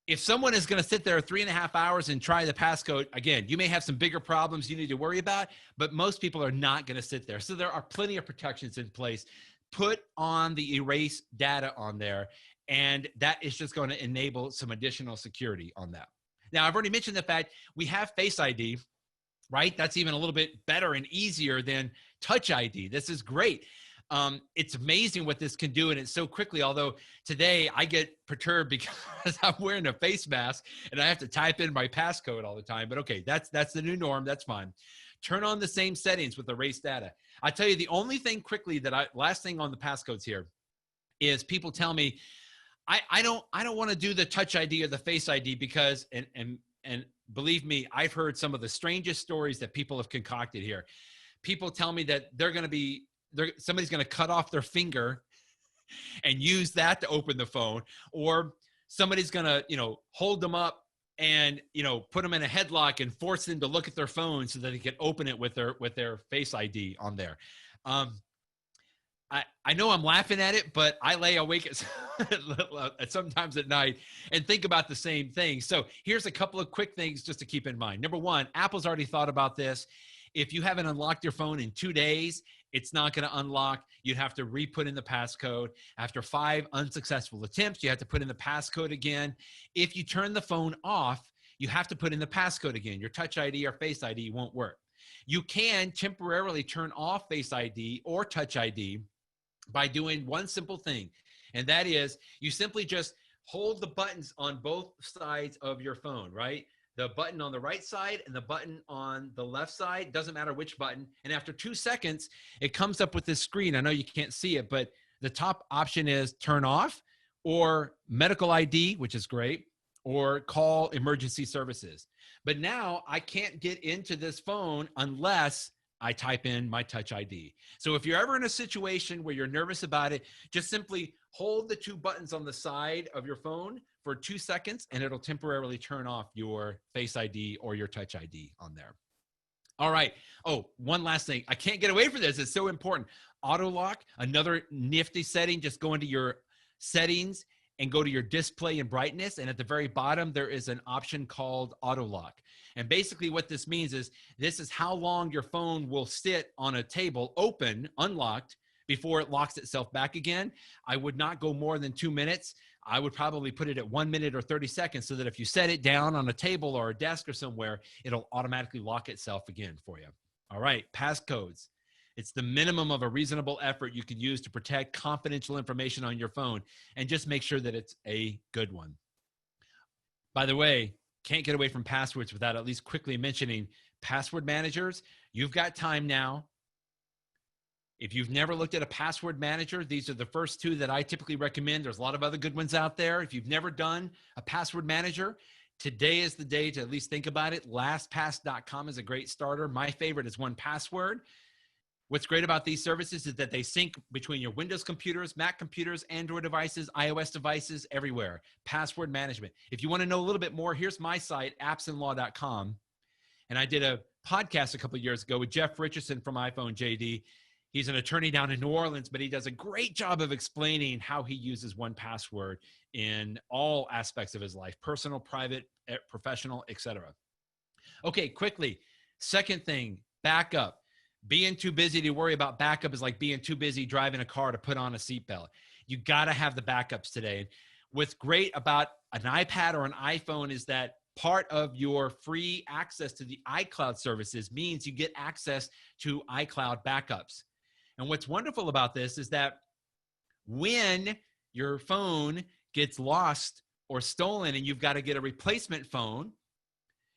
if someone is going to sit there 3.5 hours and try the passcode, again, you may have some bigger problems you need to worry about, but most people are not going to sit there. So there are plenty of protections in place. Put on the erase data on there, and that is just going to enable some additional security on that. Now, I've already mentioned the fact we have Face ID, right? That's even a little bit better and easier than Touch ID. This is great. It's amazing what this can do, and it's so quickly, although today I get perturbed because I'm wearing a face mask and I have to type in my passcode all the time. But okay, that's the new norm. That's fine. Turn on the same settings with erase data. I tell you, the only thing quickly last thing on the passcodes here is people tell me, I don't want to do the Touch ID or the Face ID because, and believe me, I've heard some of the strangest stories that people have concocted here. People tell me that somebody's going to cut off their finger and use that to open the phone, or somebody's going to, hold them up and, put them in a headlock and force them to look at their phone so that they can open it with their Face ID on there. I know I'm laughing at it, but I lay awake sometimes at night and think about the same thing. So here's a couple of quick things just to keep in mind. Number one, Apple's already thought about this. If you haven't unlocked your phone in 2 days, it's not going to unlock. You'd have to re-put in the passcode. After 5 unsuccessful attempts, you have to put in the passcode again. If you turn the phone off, you have to put in the passcode again. Your Touch ID or Face ID won't work. You can temporarily turn off Face ID or Touch ID by doing one simple thing, and that is you simply just hold the buttons on both sides of your phone, right? The button on the right side and the button on the left side, doesn't matter which button. And after 2 seconds, it comes up with this screen. I know you can't see it, but the top option is turn off or medical ID, which is great, or call emergency services. But now I can't get into this phone unless I type in my Touch ID. So if you're ever in a situation where you're nervous about it, just simply hold the 2 buttons on the side of your phone for 2 seconds, and it'll temporarily turn off your Face ID or your Touch ID on there. All right. Oh, one last thing. I can't get away from this. It's so important. Auto lock, another nifty setting. Just go into your settings and go to your display and brightness. And at the very bottom, there is an option called auto lock. And basically what this means is this is how long your phone will sit on a table open, unlocked, before it locks itself back again. I would not go more than 2 minutes. I would probably put it at 1 minute or 30 seconds so that if you set it down on a table or a desk or somewhere, it'll automatically lock itself again for you. All right, passcodes. It's the minimum of a reasonable effort you can use to protect confidential information on your phone, and just make sure that it's a good one. By the way, can't get away from passwords without at least quickly mentioning password managers. You've got time now. If you've never looked at a password manager, these are the first two that I typically recommend. There's a lot of other good ones out there. If you've never done a password manager, today is the day to at least think about it. LastPass.com is a great starter. My favorite is 1Password. What's great about these services is that they sync between your Windows computers, Mac computers, Android devices, iOS devices, everywhere. Password management. If you want to know a little bit more, here's my site, appsandlaw.com. And I did a podcast a couple of years ago with Jeff Richardson from iPhone JD. He's an attorney down in New Orleans, but he does a great job of explaining how he uses 1Password in all aspects of his life, personal, private, professional, etc. Okay, quickly. Second thing, backup. Being too busy to worry about backup is like being too busy driving a car to put on a seatbelt. You got to have the backups today. What's great about an iPad or an iPhone is that part of your free access to the iCloud services means you get access to iCloud Backups. And what's wonderful about this is that when your phone gets lost or stolen and you've got to get a replacement phone,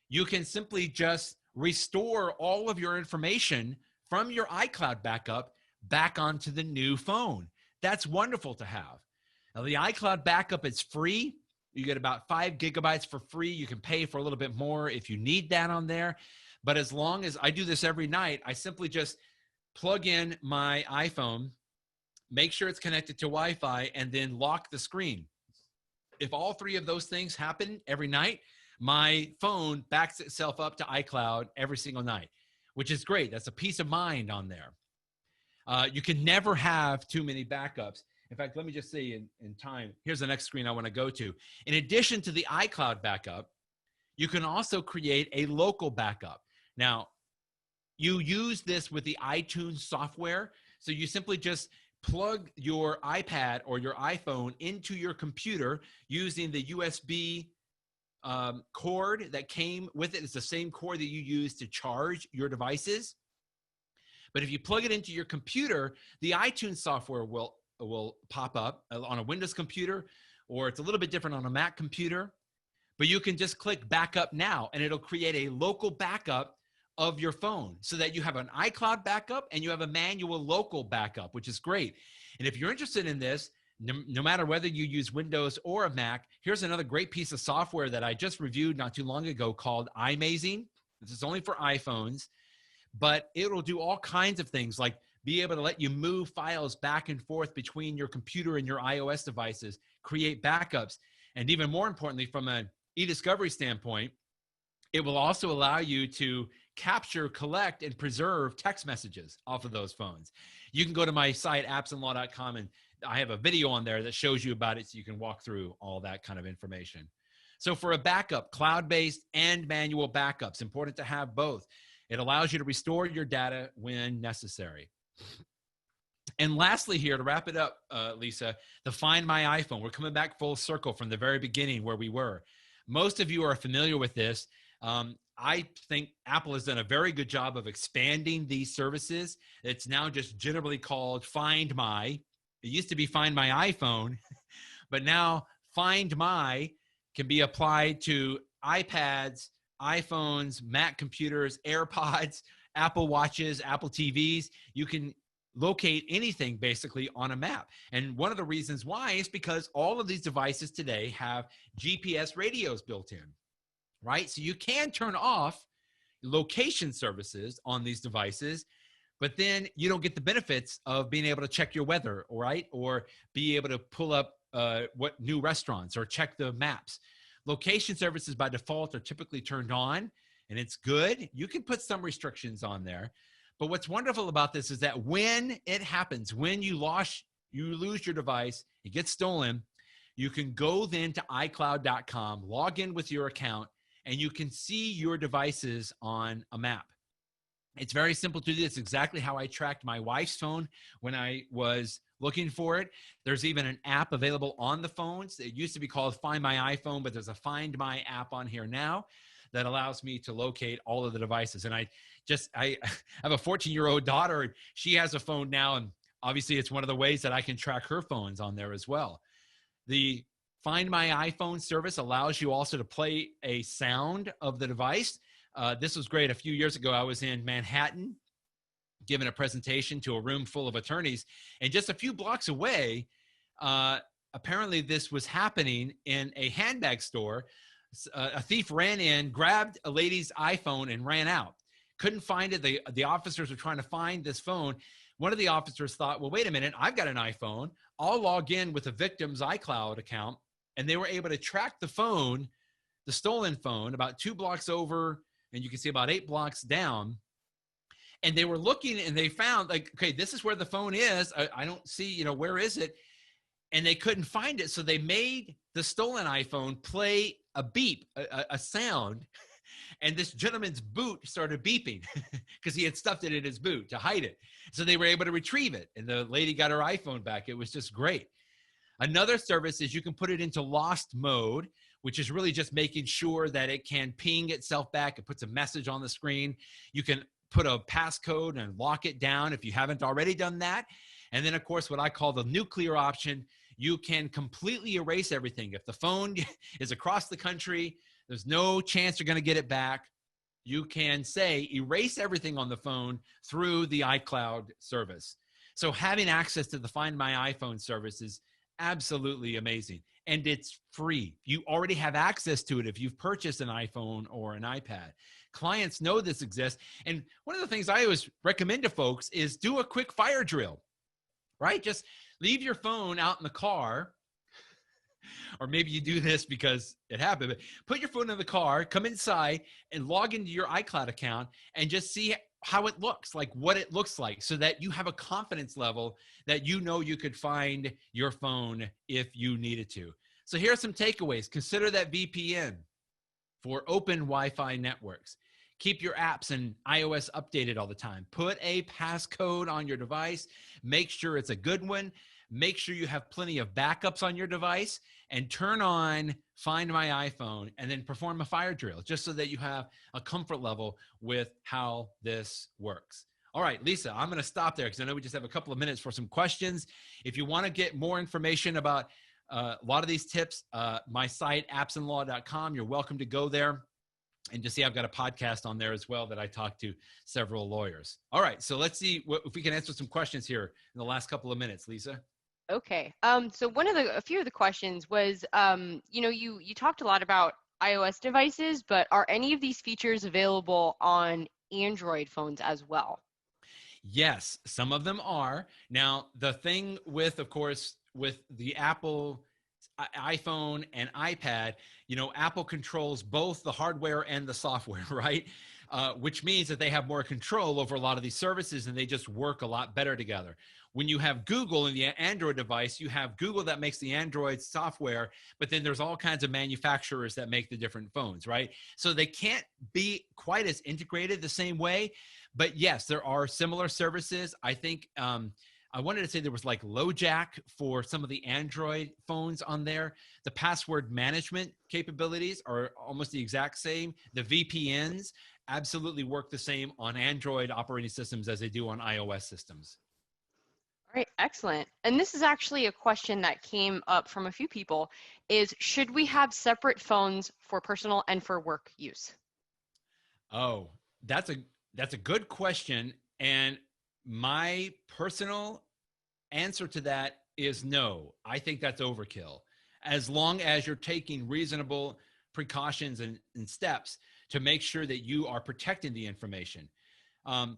you can simply just restore all of your information from your iCloud backup back onto the new phone. That's wonderful to have. Now, the iCloud backup is free. You get about 5 gigabytes for free. You can pay for a little bit more if you need that on there. But as long as I do this every night, I simply just plug in my iPhone, make sure it's connected to Wi-Fi, and then lock the screen. If all 3 of those things happen every night, my phone backs itself up to iCloud every single night, which is great. That's a peace of mind on there. You can never have too many backups. In fact, let me just say in time, here's the next screen I want to go to. In addition to the iCloud backup, you can also create a local backup. Now, you use this with the iTunes software. So you simply just plug your iPad or your iPhone into your computer using the USB cord that came with it. It's the same cord that you use to charge your devices. But if you plug it into your computer, the iTunes software will pop up on a Windows computer, or it's a little bit different on a Mac computer. But you can just click backup now, and it'll create a local backup of your phone so that you have an iCloud backup and you have a manual local backup, which is great. And if you're interested in this, no matter whether you use Windows or a Mac, here's another great piece of software that I just reviewed not too long ago called iMazing. This is only for iPhones, but it will do all kinds of things like be able to let you move files back and forth between your computer and your iOS devices, create backups, and even more importantly, from an e-discovery standpoint, it will also allow you to capture, collect, and preserve text messages off of those phones. You can go to my site, appsandlaw.com, and I have a video on there that shows you about it so you can walk through all that kind of information. So for a backup, cloud-based and manual backups, important to have both. It allows you to restore your data when necessary. And lastly here, to wrap it up, Lisa, the Find My iPhone. We're coming back full circle from the very beginning where we were. Most of you are familiar with this. I think Apple has done a very good job of expanding these services. It's now just generally called Find My. It used to be Find My iPhone, but now Find My can be applied to iPads, iPhones, Mac computers, AirPods, Apple Watches, Apple TVs. You can locate anything basically on a map. And one of the reasons why is because all of these devices today have GPS radios built in. Right? So you can turn off location services on these devices, but then you don't get the benefits of being able to check your weather, right? Or be able to pull up what new restaurants or check the maps. Location services by default are typically turned on, and it's good. You can put some restrictions on there. But what's wonderful about this is that when it happens, when you lose your device, it gets stolen, you can go then to iCloud.com, log in with your account, and you can see your devices on a map. It's very simple to do. It's exactly how I tracked my wife's phone when I was looking for it. There's even an app available on the phones. It used to be called Find My iPhone, but there's a Find My app on here now that allows me to locate all of the devices. And I have a 14-year-old daughter, and she has a phone now, and obviously it's one of the ways that I can track her phones on there as well. The Find My iPhone service allows you also to play a sound of the device. This was great. A few years ago, I was in Manhattan giving a presentation to a room full of attorneys, and just a few blocks away, apparently this was happening in a handbag store. A thief ran in, grabbed a lady's iPhone, and ran out. Couldn't find it. The officers were trying to find this phone. One of the officers thought, well, wait a minute, I've got an iPhone. I'll log in with the victim's iCloud account. And they were able to track the phone, the stolen phone, about 2 blocks over, and you can see about 8 blocks down. And they were looking, and they found, like, okay, this is where the phone is. I don't see, where is it? And they couldn't find it. So they made the stolen iPhone play a beep, a sound. And this gentleman's boot started beeping because he had stuffed it in his boot to hide it. So they were able to retrieve it. And the lady got her iPhone back. It was just great. Another service is you can put it into lost mode, which is really just making sure that it can ping itself back. It puts a message on the screen. You can put a passcode and lock it down if you haven't already done that. And then, of course, what I call the nuclear option, you can completely erase everything. If the phone is across the country, there's no chance you're going to get it back. You can say erase everything on the phone through the iCloud service. So having access to the Find My iPhone service is absolutely amazing. And it's free. You already have access to it if you've purchased an iPhone or an iPad. Clients know this exists. And one of the things I always recommend to folks is do a quick fire drill, right? Just leave your phone out in the car, or maybe you do this because it happened, but put your phone in the car, come inside and log into your iCloud account and just see how it looks, like what it looks like, so that you have a confidence level that you could find your phone if you needed to. So here are some takeaways. Consider that VPN for open Wi-Fi networks. Keep your apps and iOS updated all the time. Put a passcode on your device. Make sure it's a good one. Make sure you have plenty of backups on your device, and turn on Find My iPhone and then perform a fire drill just so that you have a comfort level with how this works. All right, Lisa, I'm going to stop there because I know we just have a couple of minutes for some questions. If you want to get more information about a lot of these tips, my site, appsandlaw.com, you're welcome to go there. And just see, I've got a podcast on there as well that I talk to several lawyers. All right, so let's see if we can answer some questions here in the last couple of minutes, Lisa. Okay. So a few of the questions was, you talked a lot about iOS devices, but are any of these features available on Android phones as well? Yes, some of them are. Now, the thing with, of course, with the Apple iPhone and iPad, Apple controls both the hardware and the software, right? Which means that they have more control over a lot of these services, and they just work a lot better together. When you have Google in the Android device, you have Google that makes the Android software, but then there's all kinds of manufacturers that make the different phones, right? So they can't be quite as integrated the same way. But yes, there are similar services. I think I wanted to say there was like LoJack for some of the Android phones on there. The password management capabilities are almost the exact same. The VPNs absolutely work the same on Android operating systems as they do on iOS systems. All right, excellent. And this is actually a question that came up from a few people, is should we have separate phones for personal and for work use? Oh, that's a good question. And my personal answer to that is no. I think that's overkill. As long as you're taking reasonable precautions and steps to make sure that you are protecting the information.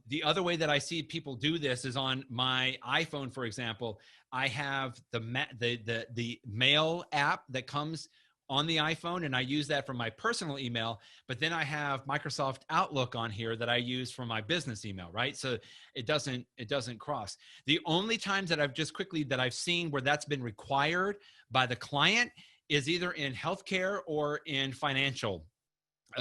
The other way that I see people do this is on my iPhone, for example. I have the mail app that comes on the iPhone, and I use that for my personal email, but then I have Microsoft Outlook on here that I use for my business email, right? So it doesn't cross. The only times that I've seen where that's been required by the client is either in healthcare or in financial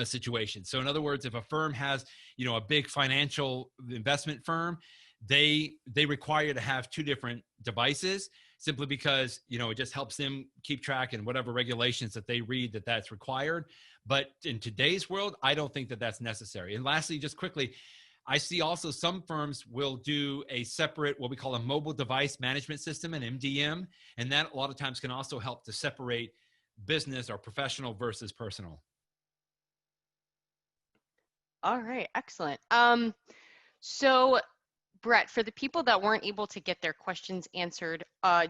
situation. So in other words, if a firm has, a big financial investment firm, they require to have two different devices simply because, it just helps them keep track and whatever regulations that they read that's required. But in today's world, I don't think that that's necessary. And lastly, just quickly, I see also some firms will do a separate, what we call a mobile device management system, an MDM. And that a lot of times can also help to separate business or professional versus personal. All right, excellent. So Brett, for the people that weren't able to get their questions answered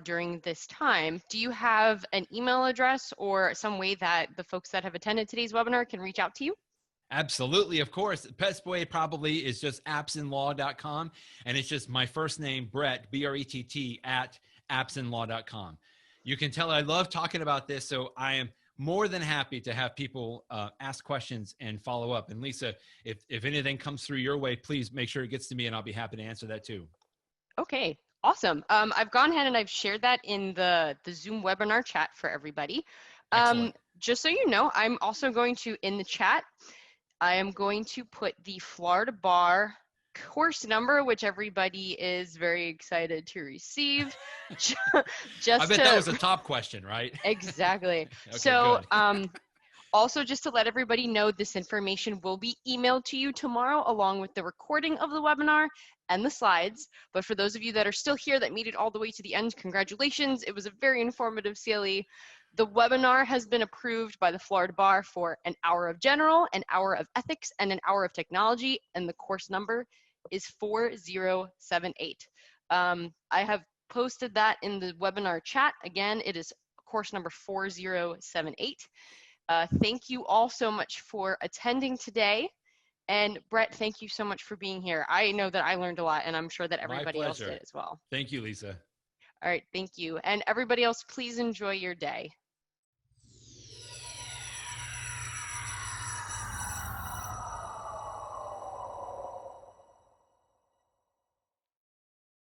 during this time, do you have an email address or some way that the folks that have attended today's webinar can reach out to you? Absolutely, of course. The best way probably is just appsinlaw.com, and it's just my first name, Brett, B-R-E-T-T, at appsinlaw.com. You can tell I love talking about this, so I am more than happy to have people ask questions and follow up. And Lisa, if anything comes through your way, please make sure it gets to me, and I'll be happy to answer that too. Okay, awesome. I've gone ahead and I've shared that in the Zoom webinar chat for everybody. Just so you know, I'm also going to, in the chat, I am going to put the Florida Bar course number, which everybody is very excited to receive. I bet that was a top question, right? Exactly. Okay, so also, just to let everybody know, this information will be emailed to you tomorrow along with the recording of the webinar and the slides. But for those of you that are still here that made it all the way to the end, congratulations. It was a very informative CLE. The webinar has been approved by the Florida Bar for an hour of general, an hour of ethics, and an hour of technology, and the course number is 4078. I have posted that in the webinar chat. Again, it is course number 4078. Thank you all so much for attending today. And Brett, thank you so much for being here. I know that I learned a lot, and I'm sure that everybody else did as well. Thank you, Lisa. All right, thank you. And everybody else, please enjoy your day.